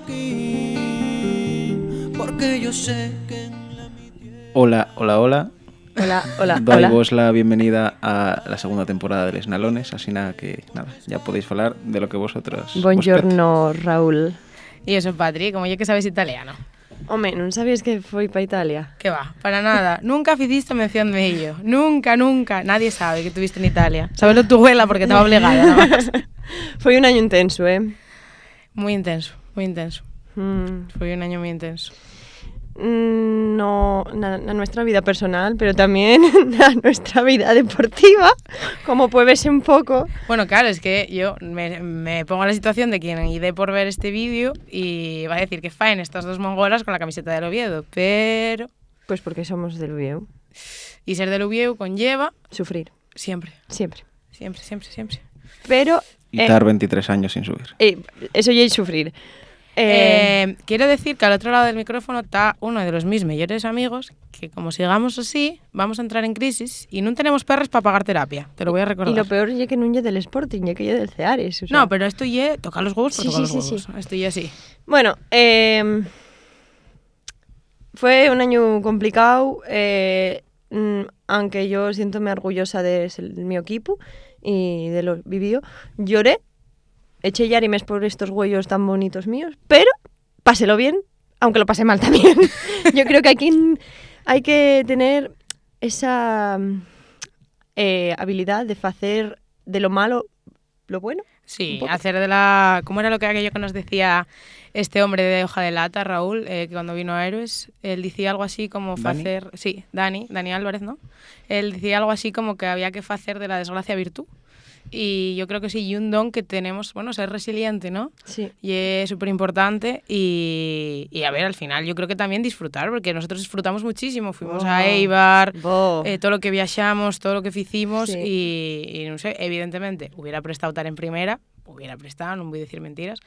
aquí, porque yo sé que... Hola, hola, hola. Hola, hola, Doy hola. vos la bienvenida a la segunda temporada de Les Nalones, así nada que nada, ya podéis falar de lo que vosotros Buongiorno, Raúl. E eu son Patri, como yo que sabes italiano. Home, non sabías que foi para Italia? Que va, para nada. Nunca hiciste mención de ello. Nunca, nunca. Nadie sabe que estuviste en Italia. Sabelo tu abuela porque estaba obligada, nada más. Foi un año intenso, Muy intenso, muy intenso. Fue un año muy intenso. No, na nuestra vida personal, pero también na nuestra vida deportiva, como puede verse un poco. Bueno, claro, es que yo me pongo en la situación de quien iré por ver este vídeo y va a decir que faen estas dos mongolas con la camiseta del Oviedo, pero... Pues porque somos del Uvieu. Y ser del Oviedo conlleva... Sufrir. Siempre. Siempre. Siempre, siempre, siempre. Pero... Y estar 23 años sin subir. Eso ya es sufrir. Quiero decir que al otro lado del micrófono está uno de los mis mejores amigos que como sigamos así vamos a entrar en crisis y no tenemos perres para pagar terapia, te lo voy a recordar. Y lo peor es que no es del Sporting, es que es del Ceares. O sea. No, pero esto ya toca los huevos, sí, toca los huevos. Sí. Esto ya sí. Bueno, fue un año complicado, aunque yo siento-me orgullosa de mi equipo y de lo vivido. Lloré. Eché lágrimas por estos huellos tan bonitos míos, pero páselo bien, aunque lo pasé mal también. Yo creo que hay que tener esa habilidad de hacer de lo malo lo bueno. Sí, hacer de la... ¿Cómo era lo que aquello que nos decía este hombre de hoja de lata, Raúl, que cuando vino a Héroes? Él decía algo así como hacer... Sí, Dani Álvarez, ¿no? Él decía algo así como que había que hacer de la desgracia virtud. Y yo creo que sí, y un don que tenemos, bueno, ser resiliente, ¿no? Sí. Y es súper importante y a ver, al final yo creo que también disfrutar, porque nosotros disfrutamos muchísimo, fuimos a Eibar, todo lo que viajamos, todo lo que hicimos y no sé, evidentemente, hubiera prestado estar en primera, no voy a decir mentiras,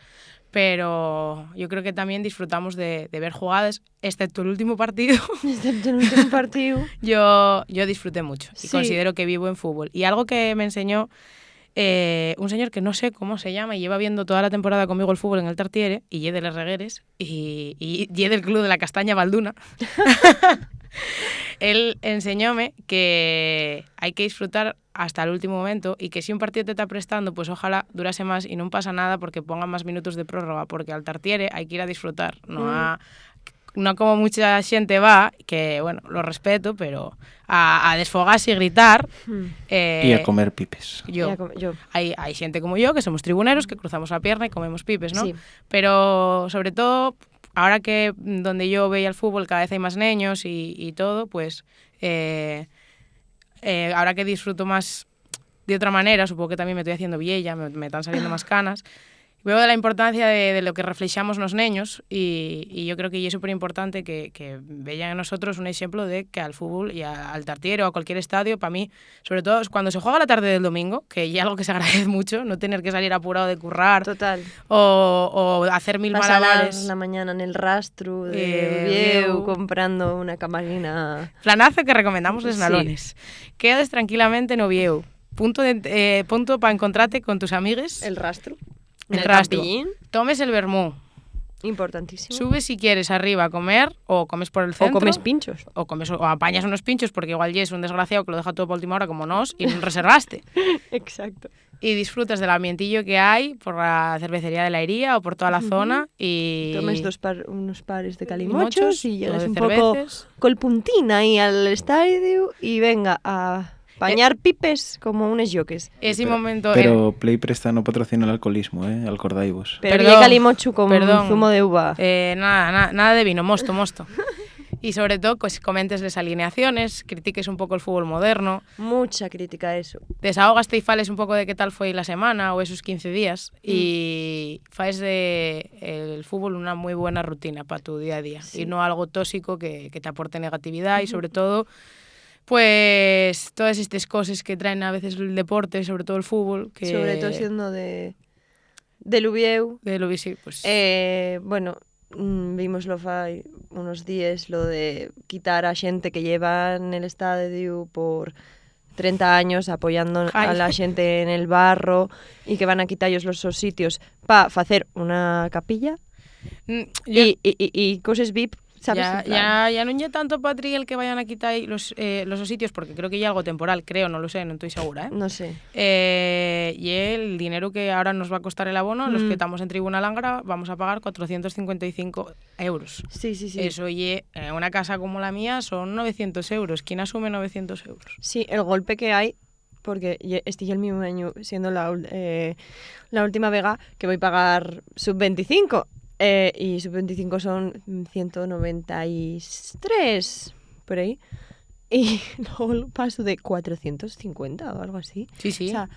pero yo creo que también disfrutamos de ver jugadas, excepto el último partido. Excepto el último partido. yo disfruté mucho y considero que vivo en fútbol. Y algo que me enseñó un señor que no sé cómo se llama y lleva viendo toda la temporada conmigo el fútbol en el Tartiere y de Les Regueres y del club de la Castaña Balduna. Él enseñóme que hay que disfrutar hasta el último momento y que si un partido te está prestando, pues ojalá durase más y no pasa nada porque pongan más minutos de prórroga, porque al Tartiere hay que ir a disfrutar, no como mucha xente va, que, bueno, lo respeto, pero a desfogarse y gritar. Y a comer pipes. Yo. Hay xente como yo, que somos tribuneros, que cruzamos la pierna y comemos pipes, ¿no? Sí. Pero, sobre todo, ahora que donde yo veía el fútbol cada vez hay más niños y todo, pues ahora que disfruto más de otra manera, supongo que también me estoy haciendo vieja, me están saliendo más canas, veo de la importancia de lo que reflexamos los niños y yo creo que es súper importante que vean en nosotros un ejemplo de que al fútbol y al Tartiere o a cualquier estadio, para mí, sobre todo cuando se juega la tarde del domingo, que ya es algo que se agradece mucho, no tener que salir apurado de currar. Total. O hacer mil malabares. La mañana en el rastro de Vieu comprando una camarina. Planazo que recomendamos Les Nalones. Quedes tranquilamente en Oviedo. Punto para encontrarte con tus amigues. El rastro. El rastro. Tomes el vermú. Importantísimo. Subes si quieres arriba a comer o comes por el centro. O comes pinchos. O apañas unos pinchos porque igual ya es un desgraciado que lo deja todo por última hora como nos y no reservaste. Exacto. Y disfrutas del ambientillo que hay por la cervecería de la Hería o por toda la zona y... Tomes unos pares de calimochos y llegas un cerveces. Poco col puntín ahí al estadio y venga a... Pañar pipes como unos yoques. Ese momento... Pero Play Presta no patrocina el alcoholismo, acordaivos. Pero hay calimocho con zumo de uva. Nada de vino, mosto. Y sobre todo, pues comentes las alineaciones, critiques un poco el fútbol moderno. Mucha crítica a eso. Desahogaste y fales un poco de qué tal fue la semana o esos 15 días. Y faes el fútbol una muy buena rutina para tu día a día. Sí. Y no algo tóxico que te aporte negatividad y sobre todo... Pues todas estas cosas que traen a veces el deporte, sobre todo el fútbol. Que... Sobre todo siendo de Uvieu. De Uvieu, sí, pues... Bueno, vimoslo fai unos días, lo de quitar a xente que lleva en el estadio por 30 años apoyando a la xente en el barro y que van a quitarlos los sitios para hacer una capilla. Y cosas VIP, ¿sabes? En plan, Ya non lle tanto, Patri, el que vayan a quitar los sitios, porque creo que ya algo temporal, creo, no lo sé, no estoy segura, no sé. Y el dinero que ahora nos va a costar el abono, los que estamos en Tribuna Lángra, vamos a pagar 455 euros. Sí. Eso, y una casa como la mía son 900 euros. ¿Quién asume 900 euros? Sí, el golpe que hay, porque estoy el mismo año siendo la última vega que voy a pagar sub-25. Y sub-25 son 193, por ahí. Y luego paso de 450 o algo así. Sí. O sea,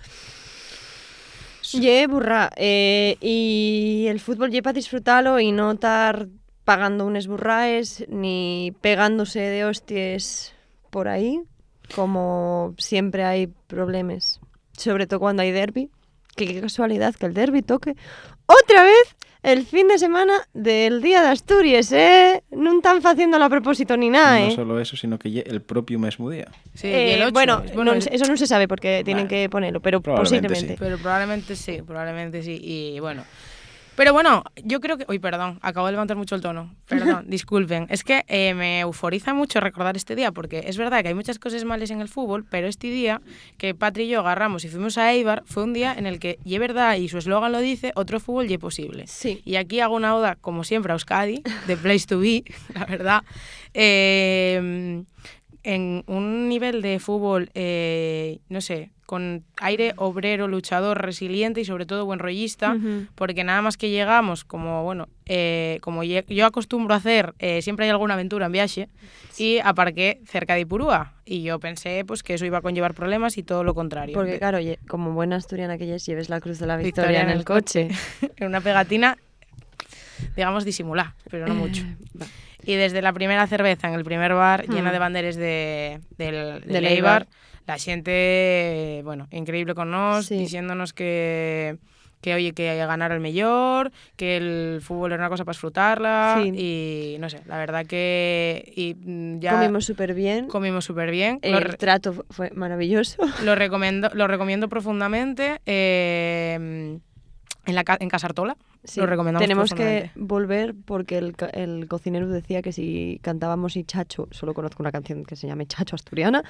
ye burra. Y el fútbol ye para disfrutarlo y no estar pagando unes burraes ni pegándose de hostias por ahí, como siempre hay problemas. Sobre todo cuando hay derbi. Que qué casualidad que el derbi toque otra vez el fin de semana del Día de Asturias, No están haciéndolo a propósito ni nada, No solo eso, sino que el propio mismo día. Sí, y el 8, bueno, eso no se sabe porque tienen que ponerlo, pero posiblemente. Sí. Pero probablemente sí. Y bueno. Pero bueno, yo creo que... Uy, perdón, acabo de levantar mucho el tono. Perdón, disculpen. Es que me euforiza mucho recordar este día, porque es verdad que hay muchas cosas malas en el fútbol, pero este día que Patri y yo agarramos y fuimos a Eibar fue un día en el que, y es verdad, y su eslogan lo dice, otro fútbol y es posible. Sí. Y aquí hago una oda, como siempre, a Euskadi, de Place to Be, la verdad. En un nivel de fútbol, no sé, con aire obrero, luchador, resiliente y sobre todo buen rollista, porque nada más que llegamos, como bueno, como yo acostumbro a hacer, siempre hay alguna aventura en viaje, y aparqué cerca de Ipurúa, y yo pensé pues que eso iba a conllevar problemas y todo lo contrario. Porque claro, como buena asturiana que lleves la Cruz de la Victoria en el coche. En una pegatina, digamos, disimulada, pero no mucho. Y desde la primera cerveza en el primer bar, llena de banderas del Eibar, la xente, bueno, increíble con nos, diciéndonos que oye, que ganar el mejor, que el fútbol era una cosa para disfrutarla, y no sé, la verdad que ya comimos súper bien. El trato fue maravilloso. Lo recomiendo profundamente. En Casa Artola. Sí, lo recomendamos. Tenemos que volver porque el cocinero decía que si cantábamos y Chacho, solo conozco una canción que se llama Chacho Asturiana,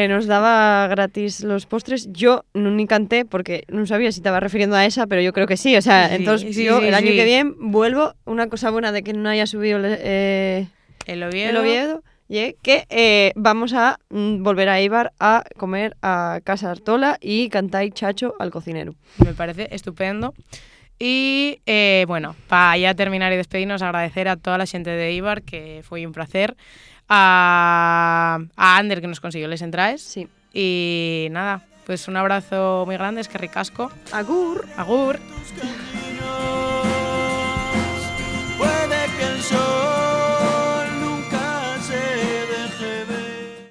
nos daba gratis los postres. Yo no ni canté porque no sabía si estaba refiriendo a esa, pero yo creo que sí. O sea, entonces el año que viene vuelvo. Una cosa buena de que no haya subido el Oviedo. Que vamos a volver a Eibar a comer a Casa Artola y cantar Chacho al cocinero. Me parece estupendo. Y bueno, para ya terminar y despedirnos, agradecer a toda la gente de Eibar, que fue un placer, a Ander, que nos consiguió les entraes. Sí. Y nada, pues un abrazo muy grande, es que ricasco. Agur. Agur.